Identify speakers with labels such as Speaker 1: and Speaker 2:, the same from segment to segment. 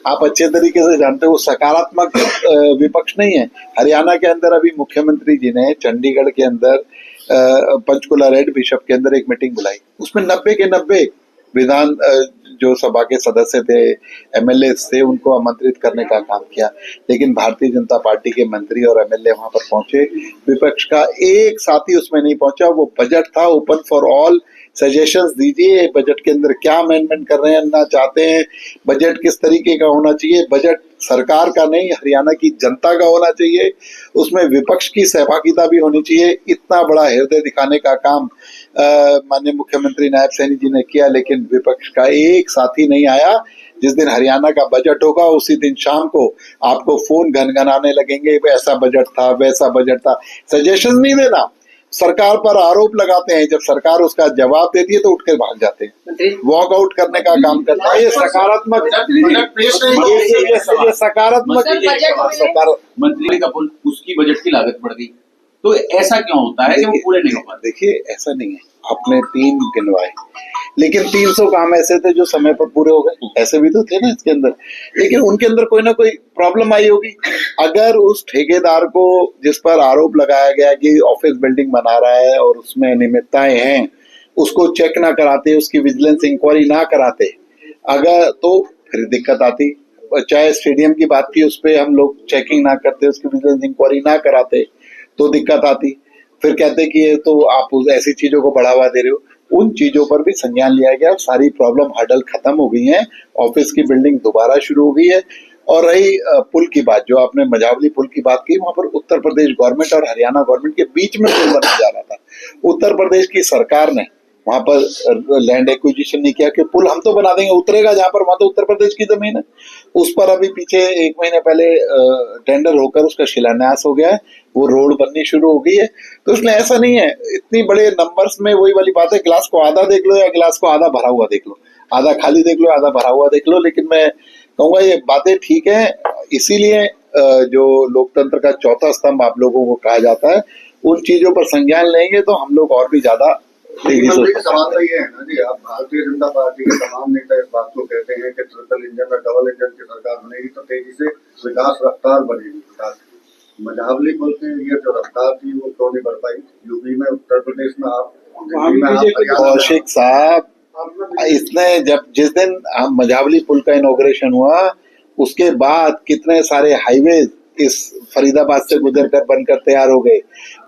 Speaker 1: आप अच्छे तरीके से जानते हो सकारात्मक विपक्ष नहीं है। हरियाणा के अंदर अभी मुख्यमंत्री जी ने चंडीगढ़ के अंदर पंचकुला रेड बिशप के अंदर एक मीटिंग बुलाई, उसमें 90 के 90 विधान जो सभा के सदस्य थे, एमएलए थे, उनको आमंत्रित करने का काम किया, लेकिन भारतीय जनता पार्टी के मंत्री और एमएलए वहां पर पहुंचे, विपक्ष का एक साथी उसमें नहीं पहुंचा। वो बजट था ओपन फॉर ऑल, सजेशंस दीजिए बजट के अंदर क्या अमेंडमेंट कर रहे हैं ना चाहते हैं, बजट किस तरीके का होना चाहिए, बजट सरकार का नहीं हरियाणा की जनता का होना चाहिए, उसमें विपक्ष की सहभागिता भी होनी चाहिए। इतना बड़ा हृदय दिखाने का काम माननीय मुख्यमंत्री नायब सैनी जी ने किया, लेकिन विपक्ष का एक साथी नहीं आया। जिस दिन हरियाणा का बजट होगा उसी दिन शाम को आपको फोन घनघनाने लगेंगे, वैसा बजट था वैसा बजट था। सजेशन नहीं देना, सरकार पर आरोप लगाते हैं, जब सरकार उसका जवाब देती है तो उठ कर भाग जाते हैं, वॉक आउट करने का काम करता है। ये सकारात्मक, ये सकारात्मक
Speaker 2: मंत्री का पुल उसकी बजट की लागत बढ़ गई, तो ऐसा क्यों होता है कि वो पूरे नहीं हो पाते?
Speaker 1: देखिए ऐसा नहीं है, आपने 3 गिनवाए, लेकिन 300 काम ऐसे थे जो समय पर पूरे हो गए, ऐसे भी तो थे ना इसके अंदर, लेकिन उनके अंदर कोई ना कोई प्रॉब्लम आई होगी। अगर उस ठेकेदार को जिस पर आरोप लगाया गया कि ऑफिस बिल्डिंग बना रहा है और उसमें अनियमितताएं हैं, उसको चेक ना कराते, उसकी विजिलेंस इंक्वायरी ना कराते, अगर तो फिर दिक्कत आती। चाहे स्टेडियम की बात की, उस पर हम लोग चेकिंग ना करते, उसकी विजिलेंस इंक्वायरी ना कराते तो दिक्कत आती। फिर कहते कि ये तो आप ऐसी चीजों को बढ़ावा दे रहे हो। उन चीजों पर भी संज्ञान लिया गया, सारी प्रॉब्लम हर्डल खत्म हो गई है, ऑफिस की बिल्डिंग दोबारा शुरू हो गई है। और रही पुल की बात, जो आपने मझावली पुल की बात की, वहां पर उत्तर प्रदेश गवर्नमेंट और हरियाणा गवर्नमेंट के बीच में पुल बनने जा रहा था। उत्तर प्रदेश की सरकार ने वहां पर लैंड एक्विजिशन नहीं किया कि पुल हम तो बना देंगे, उतरेगा जहां पर, वहां तो उत्तर प्रदेश की जमीन है। उस पर अभी पीछे 1 महीने पहले टेंडर होकर उसका शिलान्यास हो गया है, वो रोड बननी शुरू हो गई है। तो इसलिए ऐसा नहीं है, इतनी बड़े नंबर्स में वही वाली बात है, गिलास को आधा देख लो या गिलास को आधा भरा हुआ देख लो, आधा खाली देख लो आधा भरा हुआ देख लो। लेकिन मैं कहूंगा ये बातें ठीक है, इसीलिए जो लोकतंत्र का चौथा स्तंभ आप लोगों को कहा जाता है, उन चीजों पर संज्ञान लेंगे तो हम लोग और भी ज्यादा तेजी से।
Speaker 3: सवाल तो ये है ना जी, आप भारतीय जनता पार्टी के तमाम नेता इस बात को कहते हैं कि ट्रिपल इंजन और डबल इंजन की सरकार बनेगी तो तेजी से विकास रफ्तार बढ़ेगी। विकास मझावली बोलते हैं, ये जो रफ्तार थी वो क्यों नहीं बढ़ पाई? यूपी में, उत्तर प्रदेश में, आप
Speaker 1: कौशिक साहब, इसने जब जिस दिन मझावली पुल का इनॉग्रेशन हुआ, उसके बाद कितने सारे हाईवे इस फरीदाबाद से गुजरकर बनकर तैयार हो गए।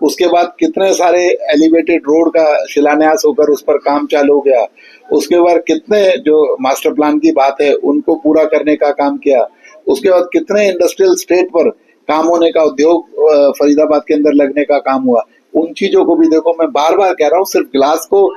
Speaker 1: उसके बाद कितने सारे एलिवेटेड रोड का शिलान्यास होकर उस पर काम चालू हो गया। उसके बाद कितने जो मास्टर प्लान की बात है उनको पूरा करने का काम किया। उसके बाद कितने इंडस्ट्रियल स्टेट पर काम होने का, उद्योग फरीदाबाद के अंदर लगने का काम हुआ। उन चीजों को भी देखो, मैं बार बार कह रहा हूँ, सिर्फ गिलास को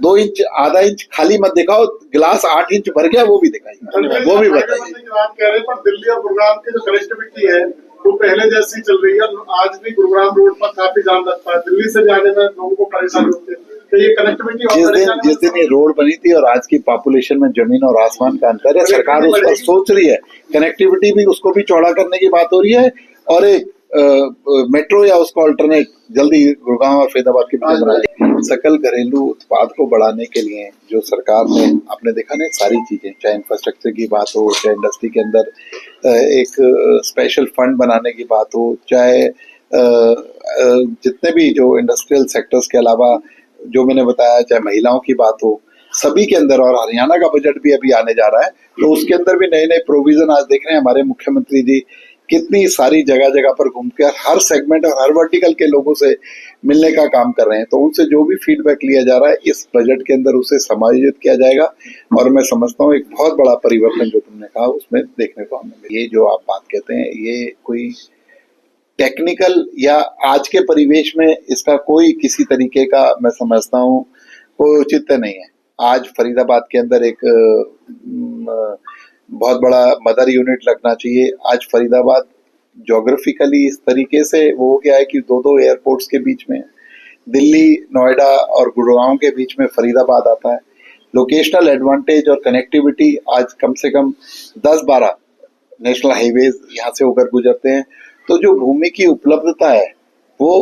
Speaker 1: 2 इंच आधा इंच खाली मत दिखाओ, गिलास 8 इंच भर गया वो भी दिखाइए, वो भी बताइए।
Speaker 3: कह रहे पर दिल्ली और गुरुग्राम की जो कनेक्टिविटी है वो पहले जैसी चल रही है। आज भी गुरुग्राम रोड पर काफी जाम लगता है, दिल्ली से जाने में लोगों को परेशानी होती है। तो ये कनेक्टिविटी
Speaker 1: जिस दिन ये रोड बनी थी और आज की पॉपुलेशन में जमीन और आसमान का अंतर है, सरकार उस पर सोच रही है, कनेक्टिविटी भी उसको भी चौड़ा करने की बात हो रही है, और एक मेट्रो या उसको अल्टरनेट जल्दी गुड़गांव और फरीदाबाद के बीच बनाए। सकल घरेलू उत्पाद को बढ़ाने के लिए जो सरकार ने, आपने देखा ना, सारी चीजें, चाहे इंफ्रास्ट्रक्चर की बात हो, चाहे इंडस्ट्री के अंदर एक स्पेशल फंड बनाने की बात हो, चाहे जितने भी जो इंडस्ट्रियल सेक्टर्स के अलावा जो मैंने बताया, चाहे महिलाओं की बात हो, सभी के अंदर, और हरियाणा का बजट भी अभी आने जा रहा है तो उसके अंदर भी नए नए प्रोविजन आज देख रहे हैं हमारे मुख्यमंत्री जी। कितनी सारी जगह जगह पर घूमकर हर सेगमेंट और हर वर्टिकल के लोगों से मिलने का काम कर रहे हैं। तो उनसे जो भी फीडबैक लिया जा रहा है इस बजट के अंदर उसे समायोजित किया जाएगा, और मैं समझता हूँ एक बहुत बड़ा परिवर्तन जो तुमने कहा उसमें देखने को हमें मिला। ये जो आप बात कहते हैं, ये कोई टेक्निकल या आज के परिवेश में इसका कोई किसी तरीके का, मैं समझता हूँ, कोई औचित्य नहीं है। आज फरीदाबाद के अंदर एक बहुत बड़ा मदर यूनिट लगना चाहिए। आज फरीदाबाद ज्योग्राफिकली इस तरीके से वो हो गया है कि 2-2 एयरपोर्ट्स के बीच में, दिल्ली, नोएडा और गुड़गांव के बीच में फरीदाबाद आता है। लोकेशनल एडवांटेज और कनेक्टिविटी आज कम से कम 10-12 नेशनल हाईवेज यहाँ से होकर गुजरते हैं। तो जो भूमि की उपलब्धता है वो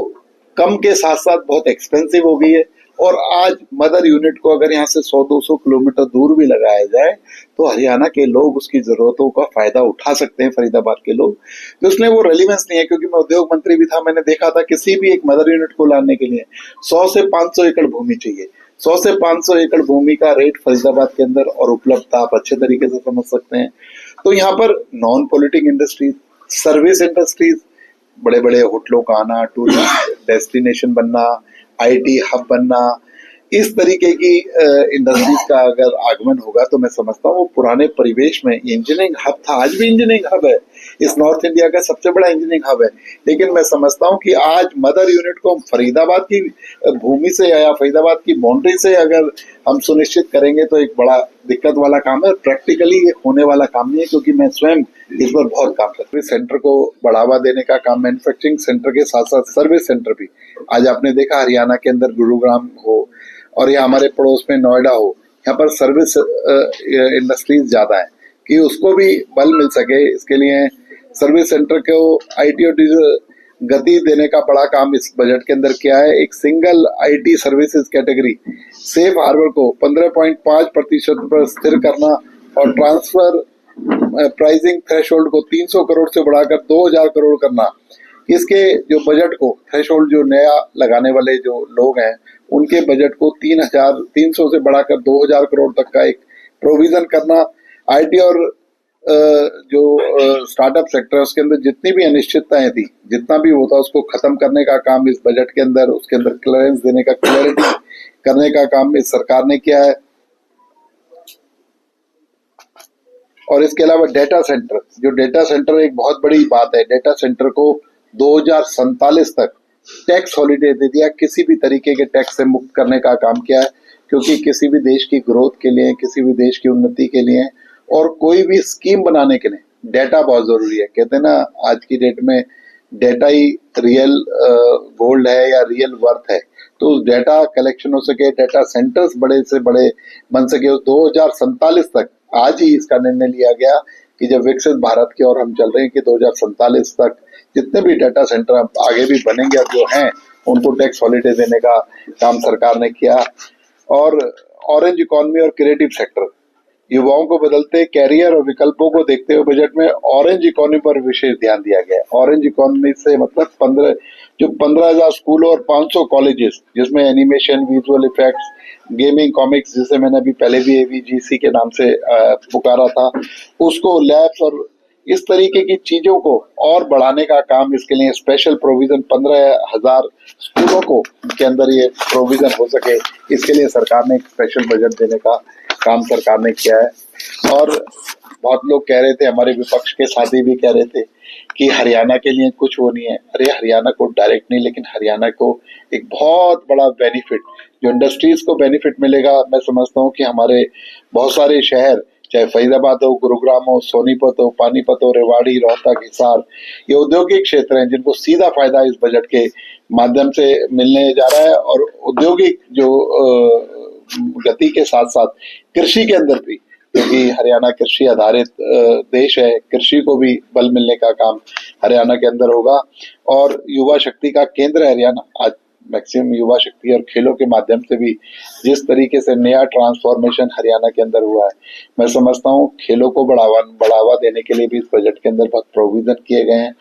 Speaker 1: कम के साथ साथ बहुत एक्सपेंसिव हो गई है। और आज मदर यूनिट को अगर यहाँ से 100-200 किलोमीटर दूर भी लगाया जाए तो हरियाणा के लोग उसकी जरूरतों का फायदा उठा सकते हैं, फरीदाबाद के लोग। तो इसलिए वो रेलिवेंस नहीं है, क्योंकि मैं उद्योग मंत्री भी था, मैंने देखा था किसी भी एक मदर यूनिट को लाने के लिए 100 से 500 एकड़ भूमि चाहिए। 100 से 500 एकड़ भूमि का रेट फरीदाबाद के अंदर और उपलब्धता आप अच्छे तरीके से समझ सकते हैं। तो यहाँ पर non politic industries, service industries, बड़े बड़े होटलों का आना, टूरिस्ट डेस्टिनेशन बनना, आईटी हब बनना, इस तरीके की इंडस्ट्रीज का अगर आगमन होगा तो मैं समझता हूँ वो पुराने परिवेश में इंजीनियरिंग हब था, आज भी इंजीनियरिंग हब है, इस नॉर्थ इंडिया का सबसे बड़ा इंजीनियरिंग हब है। लेकिन मैं समझता हूँ कि आज मदर यूनिट को हम फरीदाबाद की भूमि से या फरीदाबाद की बाउंड्री से अगर हम सुनिश्चित करेंगे तो एक बड़ा दिक्कत वाला काम है, प्रैक्टिकली ये होने वाला काम नहीं है, क्योंकि मैं स्वयं इस पर बहुत काम करता हूँ। सेंटर को बढ़ावा देने का काम, मैन्युफैक्चरिंग सेंटर के साथ साथ सर्विस सेंटर भी, आज आपने देखा हरियाणा के अंदर गुरुग्राम हो और या हमारे पड़ोस में नोएडा हो, यहाँ पर सर्विस इंडस्ट्रीज ज्यादा है, कि उसको भी बल मिल सके। इसके लिए सर्विस सेंटर को आईटी और गति देने का बड़ा काम इस बजट के अंदर किया है। एक single IT services category safe harbour को 15.5% पर स्थिर करना और ट्रांसफर प्राइसिंग थ्रेशोल्ड को 300 करोड़ से बढ़ाकर 2000 करोड़ करना, इसके जो बजट को थ्रेशोल्ड जो नया लगाने वाले जो लोग हैं उनके बजट को 3,300 से बढ़ाकर 2000 करोड़ तक का एक प्रोविजन करना। आईटी और जो स्टार्टअप सेक्टर उसके अंदर जितनी भी अनिश्चितताएं थी, जितना भी होता उसको खत्म करने का काम इस बजट के अंदर, उसके अंदर क्लियरेंस देने का, क्लैरिटी करने का काम इस सरकार ने किया है। और इसके अलावा डेटा सेंटर, जो डेटा सेंटर एक बहुत बड़ी बात है, डेटा सेंटर को 2047 तक टैक्स हॉलिडे दे दिया, किसी भी तरीके के टैक्स से मुक्त करने का काम किया है, क्योंकि किसी भी देश की ग्रोथ के लिए, किसी भी देश की उन्नति के लिए और कोई भी स्कीम बनाने के लिए डेटा बहुत जरूरी है। कहते हैं ना, आज की डेट में डेटा ही रियल गोल्ड है या रियल वर्थ है। तो डेटा कलेक्शन हो सके, डेटा सेंटर्स बड़े से बड़े बन सके, 2047 तक आज ही इसका निर्णय लिया गया कि जब विकसित भारत की ओर हम चल रहे हैं कि 2047 तक जितने भी डेटा सेंटर आगे भी बनेंगे अब जो हैं उनको टैक्स हॉलिडे देने का काम सरकार ने किया। और ऑरेंज इकोनॉमी और क्रिएटिव सेक्टर, युवाओं को बदलते कैरियर और विकल्पों को देखते हुए बजट में ऑरेंज इकोनॉमी पर विशेष ध्यान दिया गया है। ऑरेंज इकोनॉमी से मतलब 15,000 स्कूल और 500 कॉलेजेस, जिसमें animation, visual effects, gaming, comics, जिसे मैंने अभी पहले भी एवीजीसी के नाम से पुकारा था, उसको लैब्स और इस तरीके की चीजों को और बढ़ाने का काम, इसके लिए स्पेशल प्रोविजन 15,000 स्कूलों को के अंदर ये प्रोविजन हो सके, इसके लिए सरकार ने एक स्पेशल बजट देने का काम सरकार ने किया है। और बहुत लोग कह रहे थे, हमारे विपक्ष के साथी भी कह रहे थे कि हरियाणा के लिए कुछ वो नहीं है। अरे हरियाणा को डायरेक्ट नहीं, लेकिन हरियाणा को एक बहुत बड़ा बेनिफिट, जो इंडस्ट्रीज को बेनिफिट मिलेगा, मैं समझता हूँ कि हमारे बहुत सारे शहर, चाहे फरीदाबाद हो, गुरुग्राम हो, सोनीपत हो, पानीपत हो, रेवाड़ी, रोहतक, हिसार, ये औद्योगिक क्षेत्र हैं जिनको सीधा फायदा इस बजट के माध्यम से मिलने जा रहा है। और औद्योगिक जो गति के साथ साथ कृषि के अंदर भी, क्योंकि हरियाणा कृषि आधारित देश है, कृषि को भी बल मिलने का काम हरियाणा के अंदर होगा। और युवा शक्ति का केंद्र है हरियाणा, आज मैक्सिमम युवा शक्ति और खेलों के माध्यम से भी जिस तरीके से नया ट्रांसफॉर्मेशन हरियाणा के अंदर हुआ है, मैं समझता हूँ खेलों को बढ़ावा देने के लिए भी इस बजट के अंदर बहुत प्रोविजन किए गए हैं।